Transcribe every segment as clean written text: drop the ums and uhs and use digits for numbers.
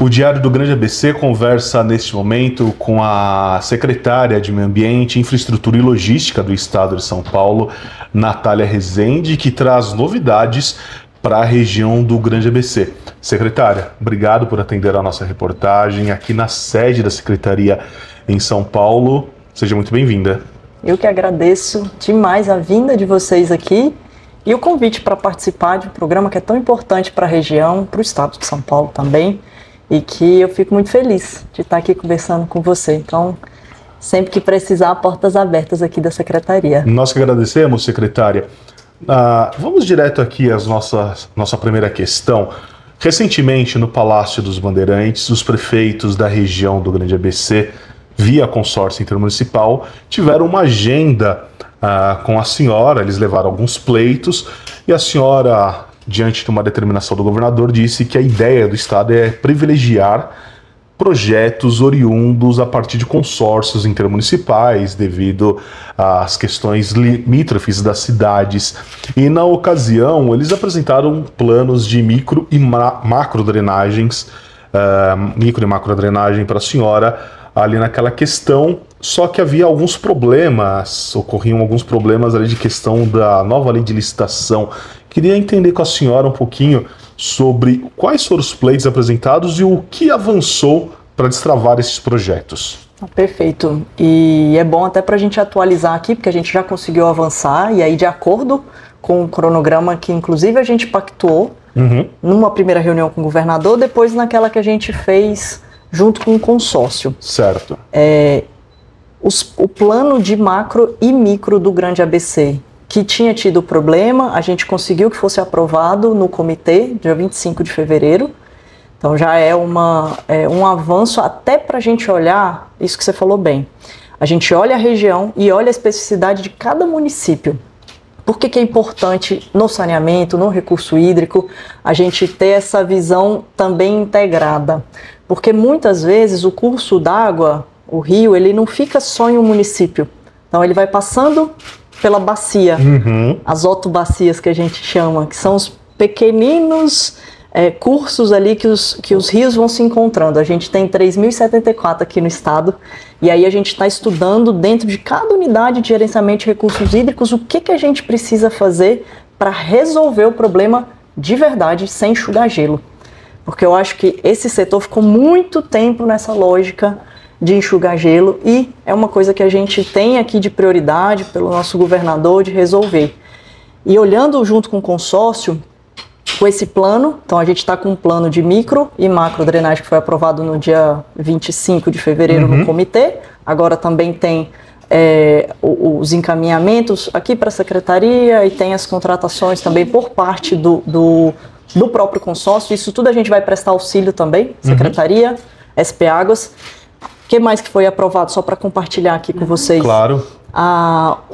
O Diário do Grande ABC conversa neste momento com a secretária de Meio Ambiente, Infraestrutura e Logística do Estado de São Paulo, Natália Rezende, que traz novidades para a região do Grande ABC. Secretária, obrigado por atender a nossa reportagem aqui na sede da Secretaria em São Paulo. Seja muito bem-vinda. Eu que agradeço demais a vinda de vocês aqui e o convite para participar de um programa que é tão importante para a região, para o estado de São Paulo também, e que eu fico muito feliz de estar aqui conversando com você. Então, sempre que precisar, portas abertas aqui da Secretaria. Nós que agradecemos, secretária. Vamos direto aqui às nossa primeira questão. Recentemente, no Palácio dos Bandeirantes, os prefeitos da região do Grande ABC, via consórcio intermunicipal, tiveram uma agenda com a senhora. Eles levaram alguns pleitos e a senhora, diante de uma determinação do governador, disse que a ideia do Estado é privilegiar projetos oriundos a partir de consórcios intermunicipais devido às questões limítrofes das cidades. E na ocasião eles apresentaram planos de micro e macro drenagens, micro e macro drenagem para a senhora ali naquela questão, só que havia alguns problemas, ocorriam alguns problemas ali de questão da nova lei de licitação. Queria entender com a senhora um pouquinho sobre quais foram os pleitos apresentados e o que avançou para destravar esses projetos. Perfeito. E é bom até para a gente atualizar aqui, porque a gente já conseguiu avançar, e aí de acordo com o cronograma que inclusive a gente pactuou, numa primeira reunião com o governador, depois naquela que a gente fez junto com o consórcio. Certo. O plano de macro e micro do Grande ABC, que tinha tido problema, a gente conseguiu que fosse aprovado no comitê, dia 25 de fevereiro. Então já é um avanço até para a gente olhar, isso que você falou bem. A gente olha a região e olha a especificidade de cada município. Por que é importante no saneamento, no recurso hídrico, a gente ter essa visão também integrada? Porque muitas vezes o curso d'água, o rio, ele não fica só em um município. Então ele vai passando pela bacia, as otobacias que a gente chama, que são os pequeninos cursos ali que os rios vão se encontrando. A gente tem 3.074 aqui no estado, e aí a gente está estudando dentro de cada unidade de gerenciamento de recursos hídricos o que a gente precisa fazer para resolver o problema de verdade, sem enxugar gelo. Porque eu acho que esse setor ficou muito tempo nessa lógica de enxugar gelo e é uma coisa que a gente tem aqui de prioridade pelo nosso governador de resolver. E olhando junto com o consórcio, com esse plano, então a gente está com um plano de micro e macro drenagem que foi aprovado no dia 25 de fevereiro no comitê. Agora também tem os encaminhamentos aqui para a secretaria e tem as contratações também por parte do próprio consórcio. Isso tudo a gente vai prestar auxílio também, secretaria, SP Águas. O que mais que foi aprovado, só para compartilhar aqui com vocês? Claro.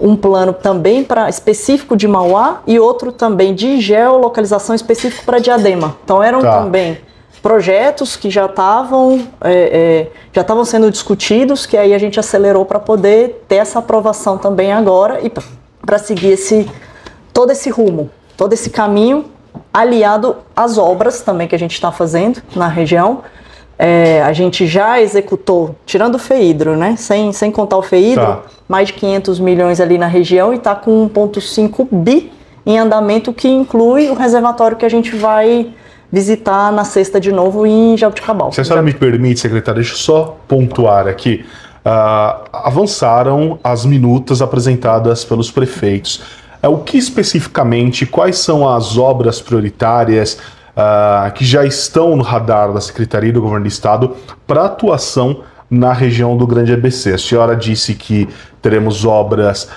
Um plano também específico de Mauá e outro também de geolocalização específico para Diadema. Então eram também projetos que já estavam sendo discutidos, que aí a gente acelerou para poder ter essa aprovação também agora e para seguir todo esse rumo, todo esse caminho, aliado às obras também que a gente está fazendo na região. A gente já executou, tirando o FEHIDRO, né? Sem contar o FEHIDRO, mais de 500 milhões ali na região e está com 1,5 bi em andamento, que inclui o reservatório que a gente vai visitar na sexta de novo em Jaboticabal. Se a senhora me permite, secretária, deixa eu só pontuar aqui. Avançaram as minutas apresentadas pelos prefeitos. O que especificamente, quais são as obras prioritárias que já estão no radar da Secretaria e do Governo do Estado para atuação na região do Grande ABC? A senhora disse que teremos obras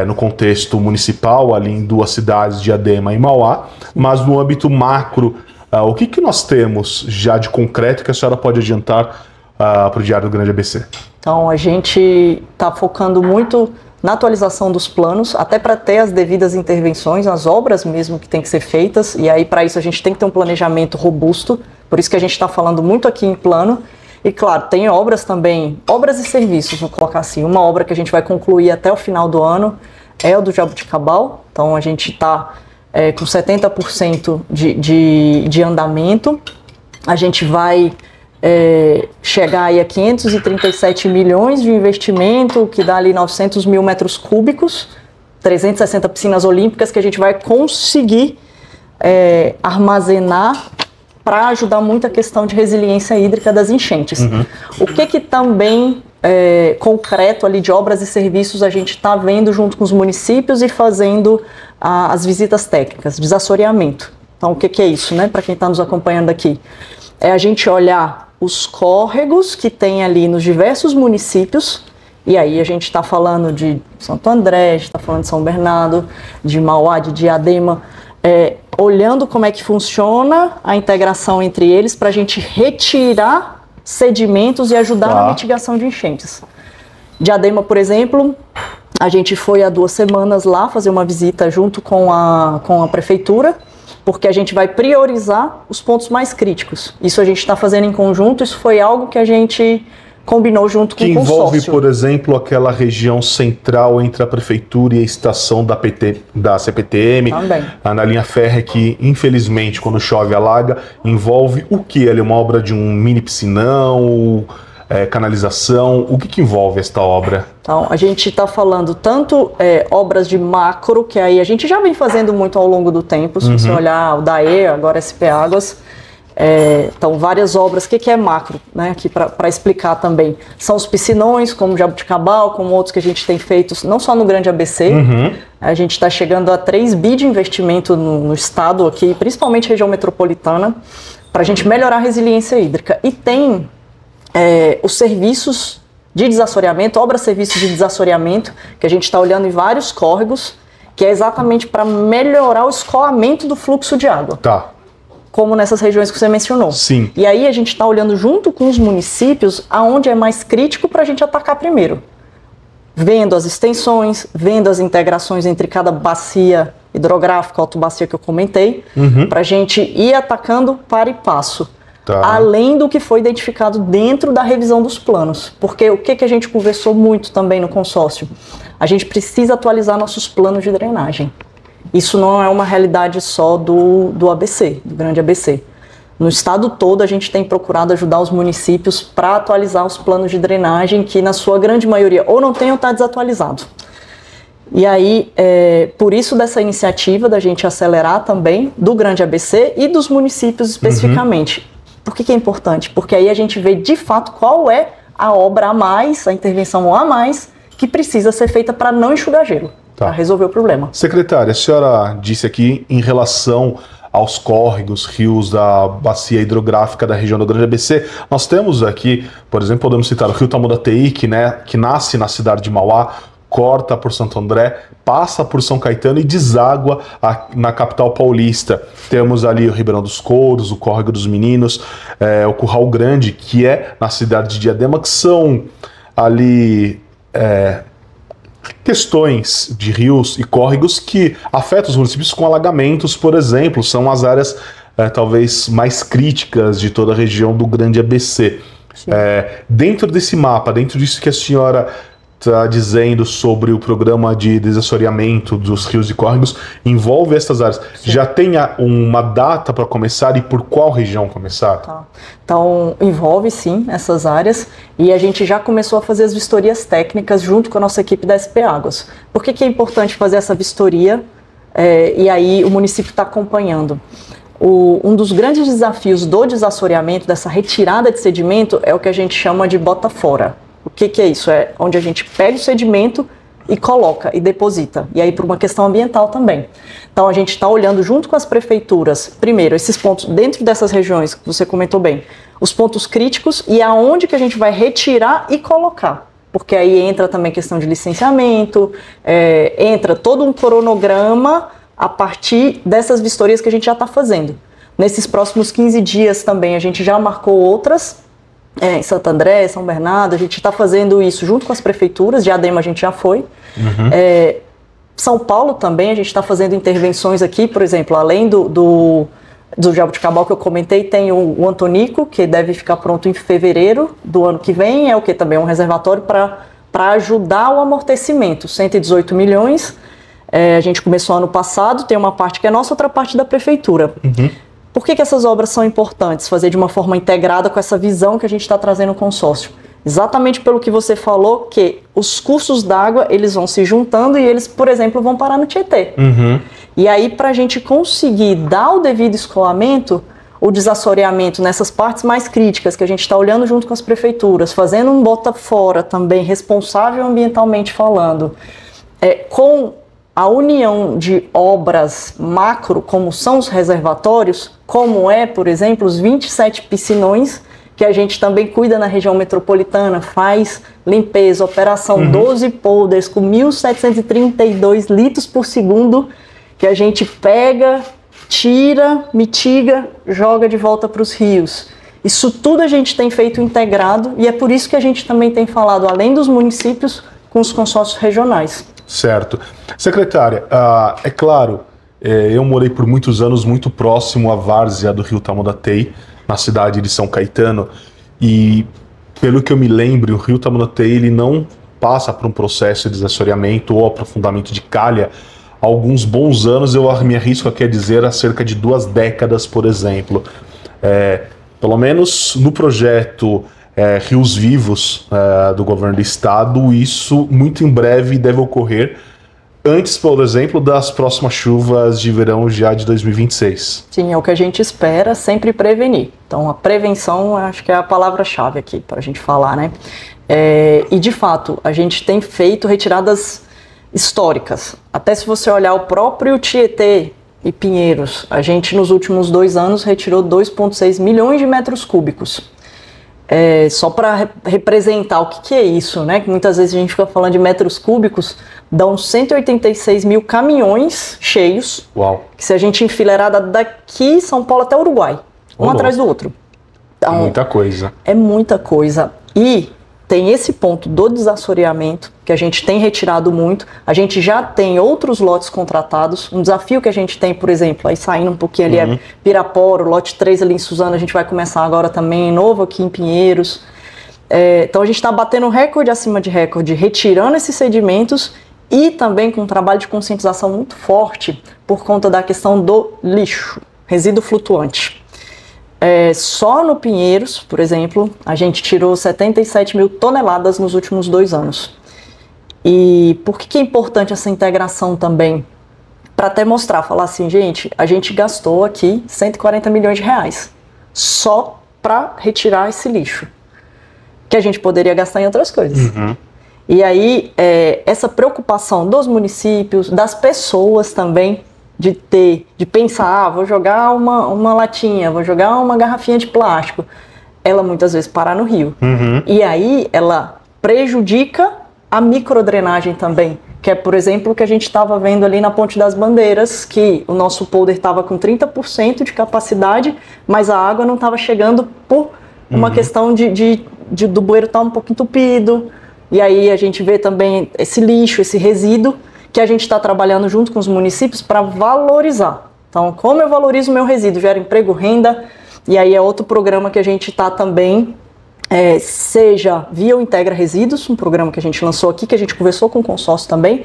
no contexto municipal, ali em duas cidades, Diadema e Mauá, mas no âmbito macro, o que nós temos já de concreto que a senhora pode adiantar para o Diário do Grande ABC? Então, a gente está focando muito na atualização dos planos, até para ter as devidas intervenções, as obras mesmo que tem que ser feitas, e aí para isso a gente tem que ter um planejamento robusto, por isso que a gente está falando muito aqui em plano. E claro, tem obras também, obras e serviços, vou colocar assim. Uma obra que a gente vai concluir até o final do ano é o do Jaboticabal, então a gente está com 70% de andamento. A gente vai chegar aí a 537 milhões de investimento, que dá ali 900 mil metros cúbicos, 360 piscinas olímpicas que a gente vai conseguir armazenar para ajudar muito a questão de resiliência hídrica das enchentes. O que também concreto ali de obras e serviços a gente está vendo junto com os municípios e fazendo as visitas técnicas, desassoreamento. Então o que é isso, né, para quem está nos acompanhando aqui? É a gente olhar os córregos que tem ali nos diversos municípios, e aí a gente está falando de Santo André, está falando de São Bernardo, de Mauá, de Diadema, olhando como é que funciona a integração entre eles para a gente retirar sedimentos e ajudar na mitigação de enchentes. Diadema, por exemplo, a gente foi há 2 semanas lá fazer uma visita junto com a prefeitura, porque a gente vai priorizar os pontos mais críticos. Isso a gente está fazendo em conjunto, isso foi algo que a gente combinou junto com o consórcio. Que envolve, por exemplo, aquela região central entre a prefeitura e a estação da CPTM, também. Na linha férrea, que infelizmente quando chove alaga, envolve o que? Ali uma obra de um mini piscinão, canalização, o que envolve esta obra? Então, a gente está falando tanto obras de macro, que aí a gente já vem fazendo muito ao longo do tempo, se você olhar o DAE, agora SP Águas, então várias obras. O que é macro, né? Aqui para explicar também, são os piscinões, como Jabuticabal, como outros que a gente tem feito, não só no Grande ABC, a gente está chegando a 3 bi de investimento no estado aqui, principalmente região metropolitana, para a gente melhorar a resiliência hídrica. E tem os serviços de desassoreamento, obras-serviços de desassoreamento, que a gente está olhando em vários córregos, que é exatamente para melhorar o escoamento do fluxo de água. Tá. Como nessas regiões que você mencionou. Sim. E aí a gente está olhando junto com os municípios aonde é mais crítico para a gente atacar primeiro. Vendo as extensões, vendo as integrações entre cada bacia hidrográfica, autobacia que eu comentei, para a gente ir atacando para e passo. Tá. Além do que foi identificado dentro da revisão dos planos. Porque o que a gente conversou muito também no consórcio? A gente precisa atualizar nossos planos de drenagem. Isso não é uma realidade só do ABC, do Grande ABC. No estado todo, a gente tem procurado ajudar os municípios para atualizar os planos de drenagem, que na sua grande maioria ou não tem ou está desatualizado. E aí, por isso dessa iniciativa da gente acelerar também do Grande ABC e dos municípios especificamente. Por que é importante? Porque aí a gente vê de fato qual é a obra a mais, a intervenção a mais, que precisa ser feita para não enxugar gelo, para resolver o problema. Secretária, a senhora disse aqui em relação aos córregos, rios da bacia hidrográfica da região do Grande ABC. Nós temos aqui, por exemplo, podemos citar o rio Tamudateí, que nasce na cidade de Mauá, corta por Santo André, passa por São Caetano e deságua na capital paulista. Temos ali o Ribeirão dos Couros, o Córrego dos Meninos, o Curral Grande, que é na cidade de Diadema, que são ali questões de rios e córregos que afetam os municípios com alagamentos, por exemplo, são as áreas talvez mais críticas de toda a região do Grande ABC. Dentro desse mapa, dentro disso que a senhora está dizendo sobre o programa de desassoreamento dos rios e córregos, envolve essas áreas. Sim. Já tem uma data para começar e por qual região começar? Tá. Então, envolve sim essas áreas e a gente já começou a fazer as vistorias técnicas junto com a nossa equipe da SP Águas. Por que é importante fazer essa vistoria? E aí o município está acompanhando. Um dos grandes desafios do desassoreamento, dessa retirada de sedimento, é o que a gente chama de bota fora. O que é isso? É onde a gente pega o sedimento e coloca e deposita. E aí por uma questão ambiental também. Então a gente está olhando junto com as prefeituras, primeiro, esses pontos dentro dessas regiões que você comentou bem, os pontos críticos e aonde que a gente vai retirar e colocar. Porque aí entra também questão de licenciamento, entra todo um cronograma a partir dessas vistorias que a gente já está fazendo. Nesses próximos 15 dias também a gente já marcou outras, em Santo André, São Bernardo, a gente está fazendo isso junto com as prefeituras, Diadema a gente já foi. São Paulo também, a gente está fazendo intervenções aqui, por exemplo, além do Jabuticabal que eu comentei, tem o Antonico, que deve ficar pronto em fevereiro do ano que vem, é o que também é um reservatório para ajudar o amortecimento, 118 milhões, a gente começou ano passado, tem uma parte que é nossa, outra parte da prefeitura. Por que essas obras são importantes? Fazer de uma forma integrada com essa visão que a gente está trazendo no consórcio. Exatamente pelo que você falou, que os cursos d'água, eles vão se juntando e eles, por exemplo, vão parar no Tietê. E aí, para a gente conseguir dar o devido escoamento, o desassoreamento nessas partes mais críticas, que a gente está olhando junto com as prefeituras, fazendo um bota fora também, responsável ambientalmente falando, com a união de obras macro, como são os reservatórios, como por exemplo, os 27 piscinões, que a gente também cuida na região metropolitana, faz limpeza, operação 12 polders com 1.732 litros por segundo, que a gente pega, tira, mitiga, joga de volta para os rios. Isso tudo a gente tem feito integrado e é por isso que a gente também tem falado, além dos municípios, com os consórcios regionais. Certo. Secretária, é claro, eu morei por muitos anos muito próximo à várzea do rio Tamandatei, na cidade de São Caetano, e pelo que eu me lembro, o rio Tamandatei ele não passa por um processo de desassoreamento ou aprofundamento de calha há alguns bons anos, eu me arrisco aqui a dizer há cerca de 2 décadas, por exemplo. Pelo menos no projeto Rios Vivos do governo do estado, isso muito em breve deve ocorrer, antes, por exemplo, das próximas chuvas de verão já de 2026. Sim, é o que a gente espera, sempre prevenir. Então, a prevenção, acho que é a palavra-chave aqui para a gente falar, né? E, de fato, a gente tem feito retiradas históricas. Até se você olhar o próprio Tietê e Pinheiros, a gente, nos últimos 2 anos, retirou 2,6 milhões de metros cúbicos. Só para representar o que é isso, né? Que muitas vezes a gente fica falando de metros cúbicos, dão 186 mil caminhões cheios. Uau. Que se a gente enfileirar daqui São Paulo até Uruguai, um atrás do outro. Então, é muita coisa. É muita coisa. E tem esse ponto do desassoreamento, que a gente tem retirado muito. A gente já tem outros lotes contratados. Um desafio que a gente tem, por exemplo, aí saindo um pouquinho ali é Pirapora, o lote 3 ali em Suzano, a gente vai começar agora também, novo aqui em Pinheiros. Então a gente está batendo recorde acima de recorde, retirando esses sedimentos e também com um trabalho de conscientização muito forte por conta da questão do lixo, resíduo flutuante. Só no Pinheiros, por exemplo, a gente tirou 77 mil toneladas nos últimos 2 anos. E por que é importante essa integração também? Para até mostrar, falar assim, gente, a gente gastou aqui 140 milhões de reais só para retirar esse lixo, que a gente poderia gastar em outras coisas. E aí, essa preocupação dos municípios, das pessoas também, de pensar, vou jogar uma latinha, vou jogar uma garrafinha de plástico, ela muitas vezes para no rio. E aí ela prejudica a microdrenagem também, que é, por exemplo, o que a gente estava vendo ali na Ponte das Bandeiras, que o nosso polder estava com 30% de capacidade, mas a água não estava chegando por uma questão do bueiro estar um pouco entupido. E aí a gente vê também esse lixo, esse resíduo, que a gente está trabalhando junto com os municípios para valorizar. Então, como eu valorizo o meu resíduo? Gera emprego, renda, e aí é outro programa que a gente está também, seja via o Integra Resíduos, um programa que a gente lançou aqui, que a gente conversou com o consórcio também,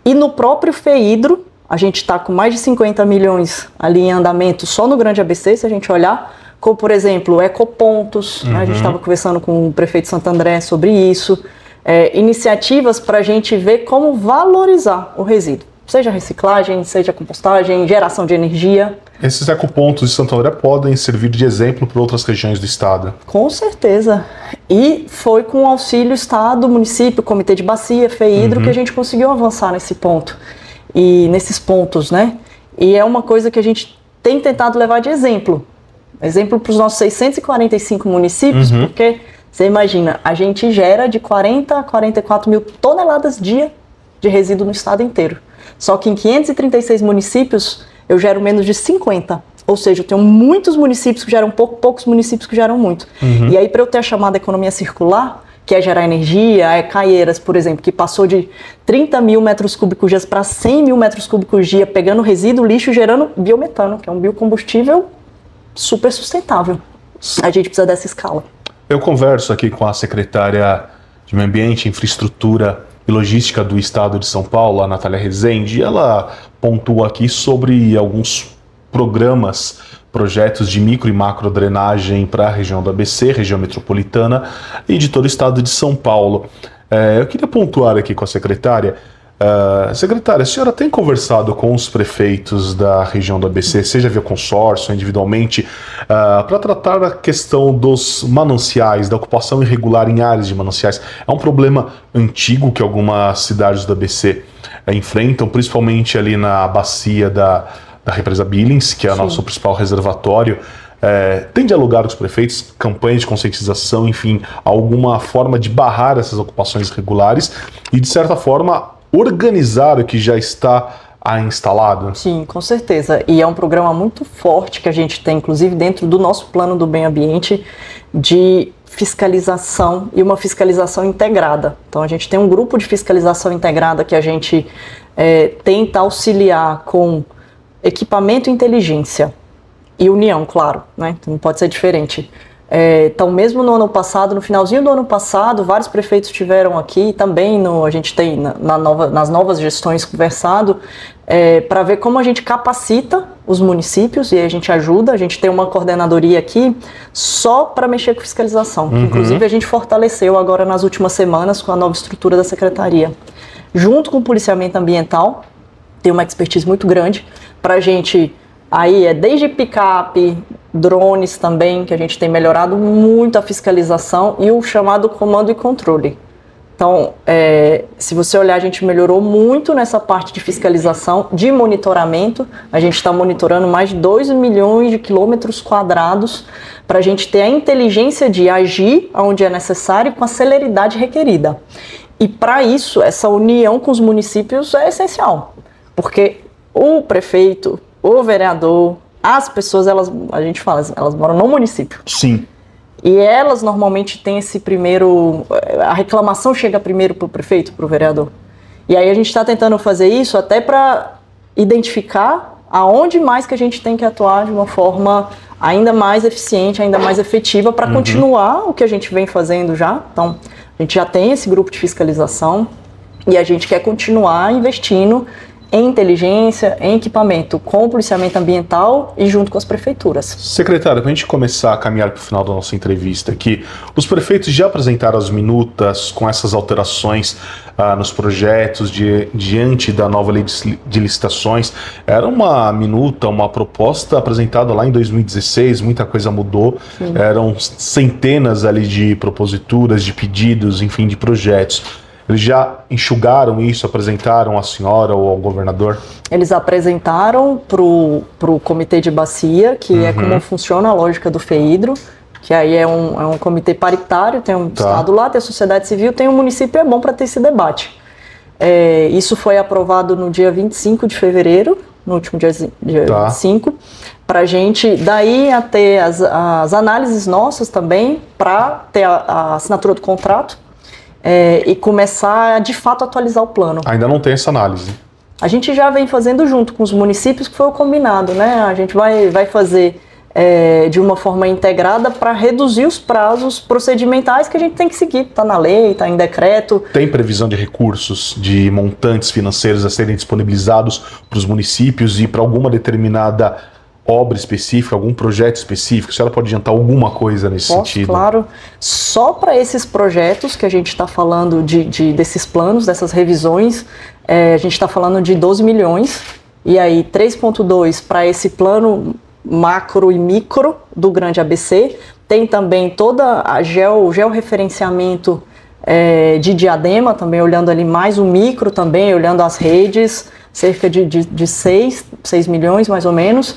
e no próprio FEHIDRO, a gente está com mais de 50 milhões ali em andamento só no Grande ABC, se a gente olhar, como, por exemplo, ecopontos, né? A gente estava conversando com o prefeito Santo André sobre isso, iniciativas para a gente ver como valorizar o resíduo, seja reciclagem, seja compostagem, geração de energia. Esses ecopontos de Santo André podem servir de exemplo para outras regiões do estado? Com certeza. E foi com o auxílio Estado, município, Comitê de Bacia, FEHIDRO, que a gente conseguiu avançar nesse ponto. E nesses pontos, né? E é uma coisa que a gente tem tentado levar de exemplo. Exemplo para os nossos 645 municípios, porque você imagina, a gente gera de 40 a 44 mil toneladas dia de resíduo no estado inteiro. Só que em 536 municípios eu gero menos de 50. Ou seja, eu tenho muitos municípios que geram pouco, poucos municípios que geram muito. E aí, para eu ter a chamada economia circular, que é gerar energia, Caieiras, por exemplo, que passou de 30 mil metros cúbicos dia para 100 mil metros cúbicos dia, pegando resíduo, lixo, gerando biometano, que é um biocombustível super sustentável. A gente precisa dessa escala. Eu converso aqui com a secretária de Meio Ambiente, Infraestrutura e Logística do Estado de São Paulo, a Natália Rezende, e ela pontua aqui sobre alguns programas, projetos de micro e macro drenagem para a região do ABC, região metropolitana e de todo o estado de São Paulo. Eu queria pontuar aqui com a secretária. Secretária, a senhora tem conversado com os prefeitos da região do ABC, seja via consórcio, individualmente, para tratar a questão dos mananciais, da ocupação irregular em áreas de mananciais? É um problema antigo que algumas cidades do ABC enfrentam, principalmente ali na bacia da represa Billings, que é o nosso principal reservatório. Tem dialogado com os prefeitos, campanhas de conscientização, enfim, alguma forma de barrar essas ocupações irregulares e, de certa forma, organizar o que já está instalado? Sim, com certeza. E é um programa muito forte que a gente tem, inclusive dentro do nosso plano do bem ambiente, de fiscalização e uma fiscalização integrada. Então a gente tem um grupo de fiscalização integrada que a gente tenta auxiliar com equipamento e inteligência e união, claro, né? Não pode ser diferente. Então, mesmo no ano passado, no finalzinho do ano passado, vários prefeitos estiveram aqui, também a gente tem nas novas gestões conversado para ver como a gente capacita os municípios e a gente ajuda. A gente tem uma coordenadoria aqui só para mexer com fiscalização, que inclusive a gente fortaleceu agora nas últimas semanas com a nova estrutura da secretaria. Junto com o policiamento ambiental, tem uma expertise muito grande para a gente. Aí desde picape, drones também, que a gente tem melhorado muito a fiscalização e o chamado comando e controle. Então, se você olhar, a gente melhorou muito nessa parte de fiscalização, de monitoramento. A gente está monitorando mais de 2 milhões de quilômetros quadrados para a gente ter a inteligência de agir onde é necessário com a celeridade requerida. E para isso, essa união com os municípios é essencial, porque o prefeito, o vereador, as pessoas, a gente fala, elas moram no município. Sim. E elas normalmente têm esse primeiro... A reclamação chega primeiro para o prefeito, para o vereador. E aí a gente está tentando fazer isso até para identificar aonde mais que a gente tem que atuar de uma forma ainda mais eficiente, ainda mais efetiva para continuar o que a gente vem fazendo já. Então, a gente já tem esse grupo de fiscalização e a gente quer continuar investindo em inteligência, em equipamento, com o policiamento ambiental e junto com as prefeituras. Secretário, para a gente começar a caminhar para o final da nossa entrevista aqui, os prefeitos já apresentaram as minutas com essas alterações nos projetos diante da nova lei de licitações. Era uma minuta, uma proposta apresentada lá em 2016, muita coisa mudou. Sim. Eram centenas ali de proposituras, de pedidos, enfim, de projetos. Eles já enxugaram isso, apresentaram à senhora ou ao governador? Eles apresentaram para o comitê de bacia, que é como funciona a lógica do FEIDRO, que aí é um comitê paritário, tem um estado lá, tem a sociedade civil, tem o município, é bom para ter esse debate. Isso foi aprovado no dia 25 de fevereiro, no último dia 25, para a gente daí a ter as análises nossas também, para ter a assinatura do contrato, e começar a, de fato, atualizar o plano. Ainda não tem essa análise? A gente já vem fazendo junto com os municípios, que foi o combinado, né? A gente vai fazer de uma forma integrada para reduzir os prazos procedimentais que a gente tem que seguir. Está na lei, está em decreto. Tem previsão de recursos, de montantes financeiros a serem disponibilizados para os municípios e para alguma determinada obra específica, algum projeto específico? A senhora pode adiantar alguma coisa nesse sentido? Claro. Só para esses projetos que a gente está falando desses planos, dessas revisões, a gente está falando de 12 milhões. E aí 3,2 para esse plano macro e micro do Grande ABC. Tem também toda a georreferenciamento de Diadema, também olhando ali mais o micro também, olhando as redes, cerca de 6 milhões mais ou menos,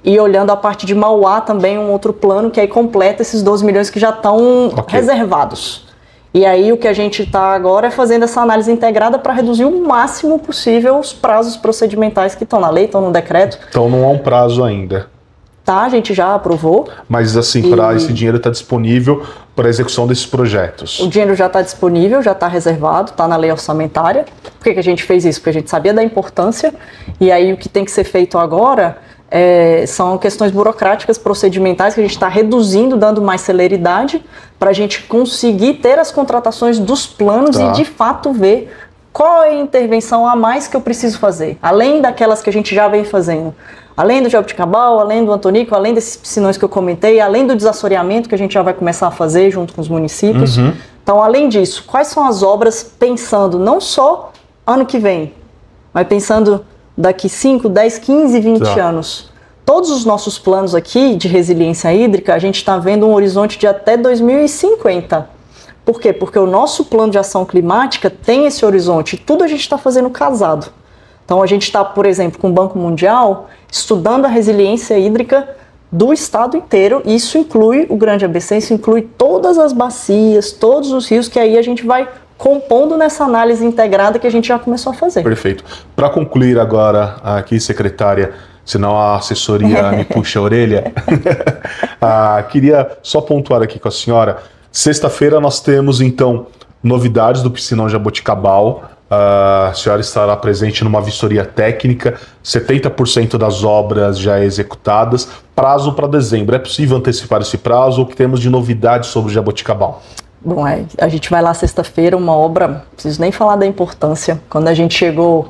e olhando a parte de Mauá também, um outro plano que aí completa esses 12 milhões que já estão reservados. E aí o que a gente está agora é fazendo essa análise integrada para reduzir o máximo possível os prazos procedimentais que estão na lei, estão no decreto. Então não há um prazo ainda? Tá, a gente já aprovou. Mas assim, para esse dinheiro está disponível para a execução desses projetos? O dinheiro já está disponível, já está reservado, está na lei orçamentária. Por que a gente fez isso? Porque a gente sabia da importância, e aí o que tem que ser feito agora são questões burocráticas, procedimentais, que a gente está reduzindo, dando mais celeridade, para a gente conseguir ter as contratações dos planos e de fato ver qual é a intervenção a mais que eu preciso fazer? Além daquelas que a gente já vem fazendo. Além do Jaboticabal, além do Antonico, além desses piscinões que eu comentei, além do desassoreamento que a gente já vai começar a fazer junto com os municípios. Então, além disso, quais são as obras pensando não só ano que vem, mas pensando daqui 5, 10, 15, 20 anos. Todos os nossos planos aqui de resiliência hídrica, a gente está vendo um horizonte de até 2050. Por quê? Porque o nosso plano de ação climática tem esse horizonte. Tudo a gente está fazendo casado. Então, a gente está, por exemplo, com o Banco Mundial, estudando a resiliência hídrica do estado inteiro. E isso inclui o Grande ABC, isso inclui todas as bacias, todos os rios, que aí a gente vai compondo nessa análise integrada que a gente já começou a fazer. Perfeito. Para concluir agora aqui, secretária, senão a assessoria me puxa a orelha, queria só pontuar aqui com a senhora. Sexta-feira nós temos, então, novidades do Piscinão Jaboticabal. A senhora estará presente numa vistoria técnica, 70% das obras já executadas. Prazo para dezembro. É possível antecipar esse prazo? O que temos de novidades sobre o Jaboticabal? Bom, a gente vai lá sexta-feira, uma obra, não preciso nem falar da importância. Quando a gente chegou,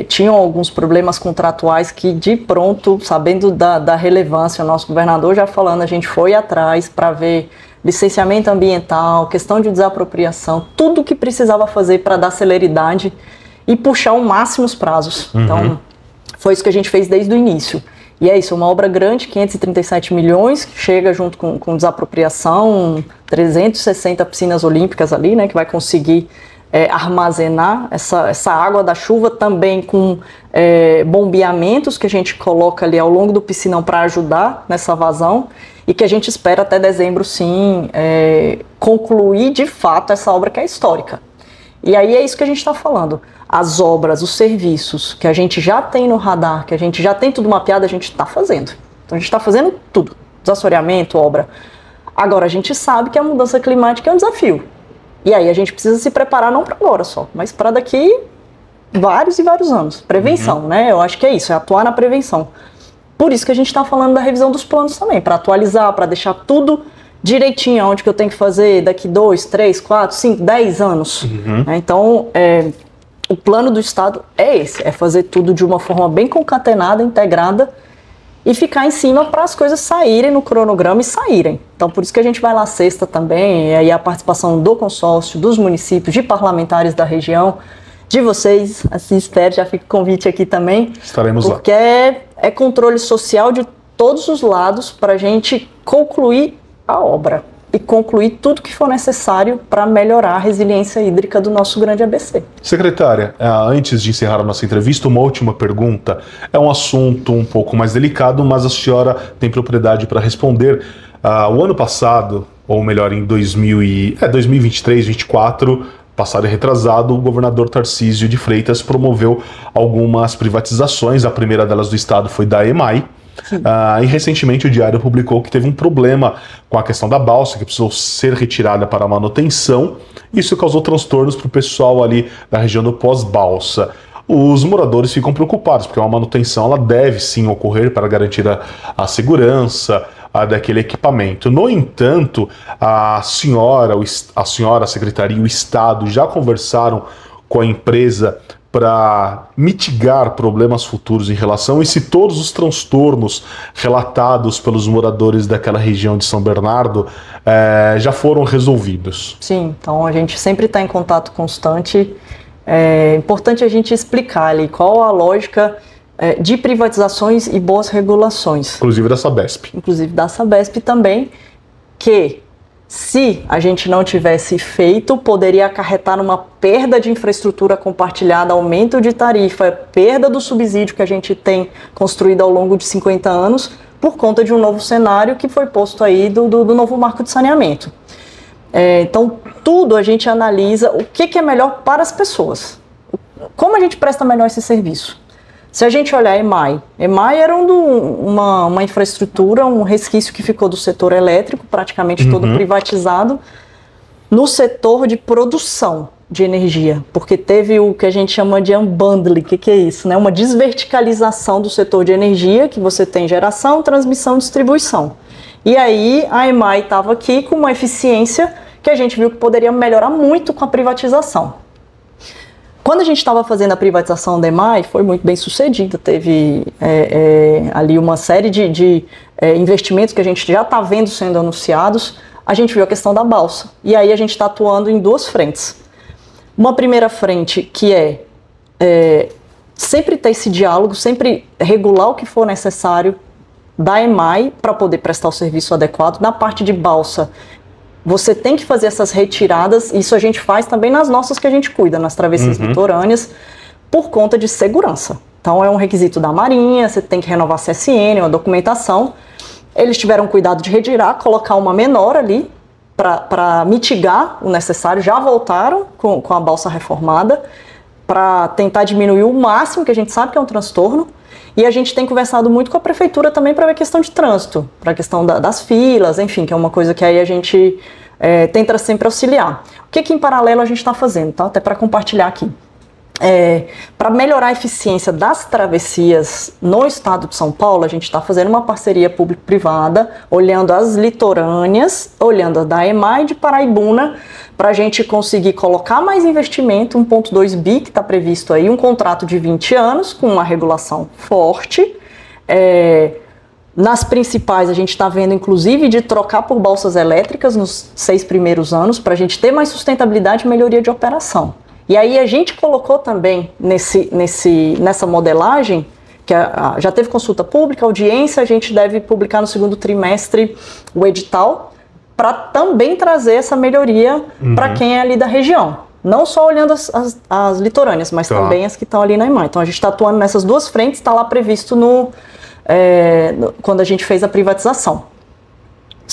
tinham alguns problemas contratuais que de pronto, sabendo da relevância, o nosso governador já falando, a gente foi atrás para ver licenciamento ambiental, questão de desapropriação, tudo que precisava fazer para dar celeridade e puxar ao máximo os prazos. Então, foi isso que a gente fez desde o início. E é isso, uma obra grande, 537 milhões, que chega junto com desapropriação, 360 piscinas olímpicas ali, né, que vai conseguir armazenar essa água da chuva, também com bombeamentos que a gente coloca ali ao longo do piscinão para ajudar nessa vazão, e que a gente espera até dezembro, sim, concluir de fato essa obra que é histórica. E aí é isso que a gente está falando. As obras, os serviços que a gente já tem no radar, que a gente já tem tudo mapeado, a gente está fazendo. Então a gente está fazendo tudo. Desassoreamento, obra. Agora a gente sabe que a mudança climática é um desafio. E aí a gente precisa se preparar não para agora só, mas para daqui vários e vários anos. Prevenção, né? Eu acho que é isso, é atuar na prevenção. Por isso que a gente está falando da revisão dos planos também, para atualizar, para deixar tudo direitinho, onde que eu tenho que fazer daqui 2, 3, 4, 5, 10 anos. Então, o plano do Estado é esse, é fazer tudo de uma forma bem concatenada, integrada e ficar em cima para as coisas saírem no cronograma e saírem. Então, por isso que a gente vai lá sexta também, e aí a participação do consórcio, dos municípios, de parlamentares da região, de vocês, assim espero, já fica o convite aqui também. Estaremos lá. Porque é controle social de todos os lados para a gente concluir a obra e concluir tudo que for necessário para melhorar a resiliência hídrica do nosso Grande ABC. Secretária, antes de encerrar a nossa entrevista, uma última pergunta. É um assunto um pouco mais delicado, mas a senhora tem propriedade para responder. O ano passado, ou melhor, em 2023, 2024, passado e retrasado, o governador Tarcísio de Freitas promoveu algumas privatizações. A primeira delas do estado foi da EMAI. E recentemente o Diário publicou que teve um problema com a questão da balsa, que precisou ser retirada para manutenção. Isso causou transtornos para o pessoal ali da região do pós-balsa. Os moradores ficam preocupados, porque uma manutenção ela deve sim ocorrer para garantir a segurança daquele equipamento. No entanto, a senhora, a secretaria e o Estado já conversaram com a empresa para mitigar problemas futuros em relação a se todos os transtornos relatados pelos moradores daquela região de São Bernardo já foram resolvidos. Sim, então a gente sempre está em contato constante. É importante a gente explicar ali qual a lógica de privatizações e boas regulações. Inclusive da Sabesp. Inclusive da Sabesp também, que se a gente não tivesse feito, poderia acarretar numa perda de infraestrutura compartilhada, aumento de tarifa, perda do subsídio que a gente tem construído ao longo de 50 anos, por conta de um novo cenário que foi posto aí do novo marco de saneamento. Então, tudo a gente analisa o que é melhor para as pessoas. Como a gente presta melhor esse serviço? Se a gente olhar a EMAI era uma infraestrutura, um resquício que ficou do setor elétrico, praticamente todo privatizado, no setor de produção de energia, porque teve o que a gente chama de unbundling, que é isso, né? Uma desverticalização do setor de energia, que você tem geração, transmissão e distribuição. E aí a EMAI estava aqui com uma eficiência que a gente viu que poderia melhorar muito com a privatização. Quando a gente estava fazendo a privatização da EMAI, foi muito bem sucedida, teve ali uma série de investimentos que a gente já está vendo sendo anunciados. A gente viu a questão da balsa, e aí a gente está atuando em duas frentes. Uma primeira frente que sempre ter esse diálogo, sempre regular o que for necessário da EMAI para poder prestar o serviço adequado. Na parte de balsa, você tem que fazer essas retiradas, isso a gente faz também nas nossas que a gente cuida, nas travessias litorâneas, por conta de segurança. Então é um requisito da Marinha, você tem que renovar a CSN, uma documentação. Eles tiveram cuidado de retirar, colocar uma menor ali para mitigar o necessário, já voltaram com a balsa reformada para tentar diminuir o máximo, que a gente sabe que é um transtorno. E a gente tem conversado muito com a prefeitura também para ver a questão de trânsito, para a questão das filas, enfim, que é uma coisa que aí a gente tenta sempre auxiliar. O que em paralelo a gente está fazendo, tá? Até para compartilhar aqui. Para melhorar a eficiência das travessias no estado de São Paulo, a gente está fazendo uma parceria público-privada, olhando as litorâneas, olhando a da EMAI de Paraibuna, para a gente conseguir colocar mais investimento, 1,2 bi que está previsto aí, um contrato de 20 anos, com uma regulação forte. Nas principais, a gente está vendo, inclusive, de trocar por balsas elétricas nos 6 primeiros anos, para a gente ter mais sustentabilidade e melhoria de operação. E aí a gente colocou também nessa modelagem, que já teve consulta pública, audiência, a gente deve publicar no segundo trimestre o edital, para também trazer essa melhoria para quem é ali da região. Não só olhando as litorâneas, mas também as que estão ali na EMAI. Então a gente está atuando nessas duas frentes, está lá previsto quando a gente fez a privatização.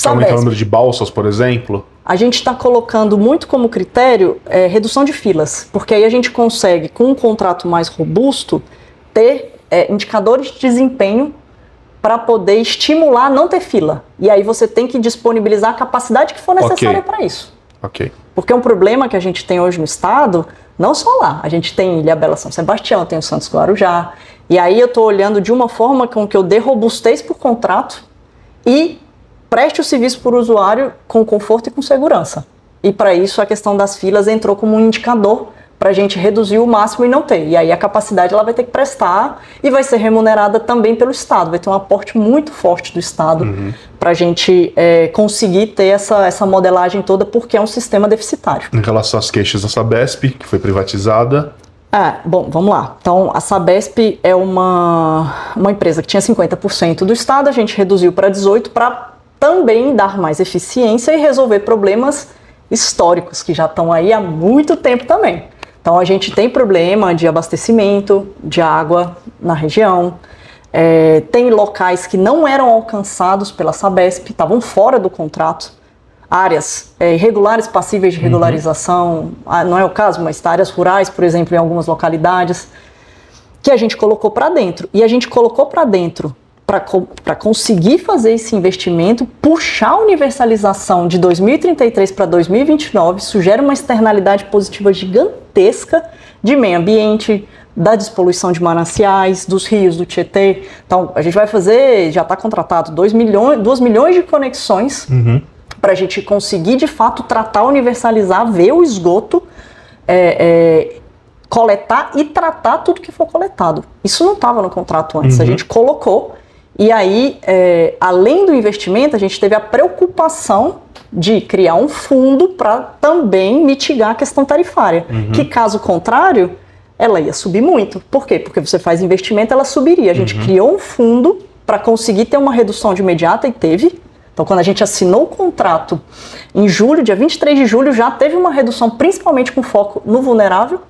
Aumentar o número de balsas, por exemplo? A gente está colocando muito como critério redução de filas, porque aí a gente consegue, com um contrato mais robusto, ter indicadores de desempenho para poder estimular não ter fila. E aí você tem que disponibilizar a capacidade que for necessária para isso. Porque é um problema que a gente tem hoje no estado, não só lá. A gente tem Ilhabela São Sebastião, tem o Santos Guarujá. E aí eu estou olhando de uma forma com que eu dê robustez por contrato e preste o serviço para o usuário com conforto e com segurança. E para isso a questão das filas entrou como um indicador para a gente reduzir o máximo e não ter. E aí a capacidade ela vai ter que prestar e vai ser remunerada também pelo Estado. Vai ter um aporte muito forte do Estado para a gente conseguir ter essa modelagem toda, porque é um sistema deficitário. Em relação às queixas da Sabesp, que foi privatizada... Bom, vamos lá. Então, a Sabesp é uma empresa que tinha 50% do Estado, a gente reduziu para 18% para também dar mais eficiência e resolver problemas históricos que já estão aí há muito tempo também. Então a gente tem problema de abastecimento de água na região, tem locais que não eram alcançados pela Sabesp, estavam fora do contrato, áreas irregulares passíveis de regularização, não é o caso, mas áreas rurais, por exemplo, em algumas localidades, que a gente colocou para dentro. E a gente colocou para dentro para conseguir fazer esse investimento, puxar a universalização de 2033 para 2029, isso gera uma externalidade positiva gigantesca de meio ambiente, da despoluição de mananciais, dos rios, do Tietê. Então, a gente vai fazer, já está contratado 2 milhões de conexões para a gente conseguir, de fato, tratar, universalizar, ver o esgoto, coletar e tratar tudo que for coletado. Isso não estava no contrato antes, a gente colocou. E aí, além do investimento, a gente teve a preocupação de criar um fundo para também mitigar a questão tarifária, que caso contrário, ela ia subir muito. Por quê? Porque você faz investimento, ela subiria. A gente criou um fundo para conseguir ter uma redução de imediata e teve. Então, quando a gente assinou o contrato em julho, dia 23 de julho, já teve uma redução, principalmente com foco no vulnerável,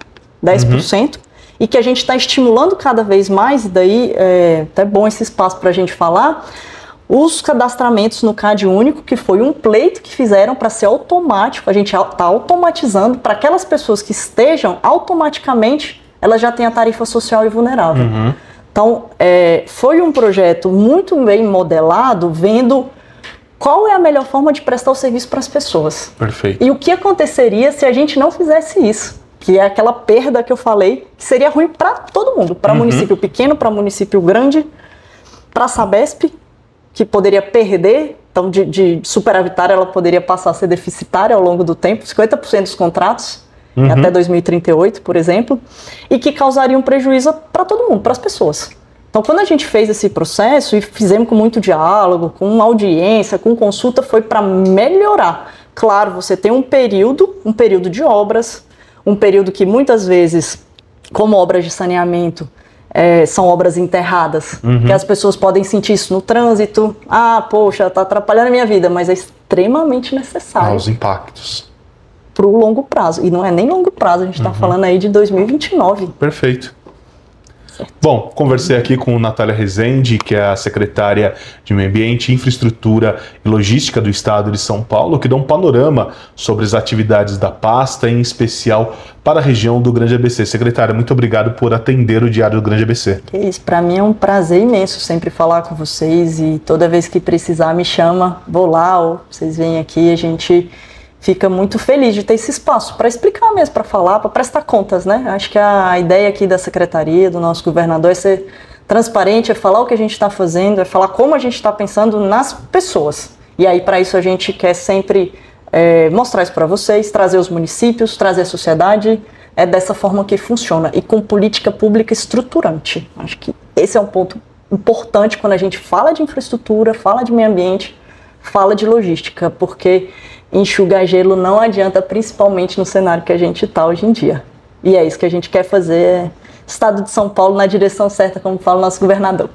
10%. E que a gente está estimulando cada vez mais, e daí é até bom esse espaço para a gente falar, os cadastramentos no CAD único, que foi um pleito que fizeram para ser automático, a gente está automatizando para aquelas pessoas que estejam automaticamente, elas já têm a tarifa social e vulnerável. Então, foi um projeto muito bem modelado, vendo qual é a melhor forma de prestar o serviço para as pessoas. Perfeito. E o que aconteceria se a gente não fizesse isso? Que é aquela perda que eu falei, que seria ruim para todo mundo, para município pequeno, para município grande, para a Sabesp, que poderia perder, então de superavitária ela poderia passar a ser deficitária ao longo do tempo, 50% dos contratos, até 2038, por exemplo, e que causariam prejuízo para todo mundo, para as pessoas. Então, quando a gente fez esse processo e fizemos com muito diálogo, com audiência, com consulta, foi para melhorar. Claro, você tem um período de obras, um período que muitas vezes, como obras de saneamento, são obras enterradas, que as pessoas podem sentir isso no trânsito. Ah, poxa, está atrapalhando a minha vida, mas é extremamente necessário. Os impactos. Para o longo prazo. E não é nem longo prazo, a gente está falando aí de 2029. Perfeito. Certo. Bom, conversei aqui com Natália Rezende, que é a secretária de Meio Ambiente, Infraestrutura e Logística do Estado de São Paulo, que dá um panorama sobre as atividades da pasta, em especial para a região do Grande ABC. Secretária, muito obrigado por atender o Diário do Grande ABC. Que isso, para mim é um prazer imenso sempre falar com vocês e toda vez que precisar me chama, vou lá ou vocês vêm aqui, a gente fica muito feliz de ter esse espaço para explicar mesmo, para falar, para prestar contas, né? Acho que a ideia aqui da secretaria, do nosso governador, é ser transparente, é falar o que a gente está fazendo, é falar como a gente está pensando nas pessoas. E aí, para isso, a gente quer sempre mostrar isso para vocês, trazer os municípios, trazer a sociedade. É dessa forma que funciona e com política pública estruturante. Acho que esse é um ponto importante quando a gente fala de infraestrutura, fala de meio ambiente, fala de logística, porque enxugar gelo não adianta, principalmente no cenário que a gente está hoje em dia. E é isso que a gente quer fazer, Estado de São Paulo na direção certa, como fala o nosso governador.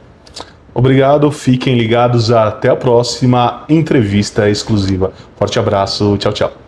Obrigado, fiquem ligados, até a próxima entrevista exclusiva. Forte abraço, tchau, tchau.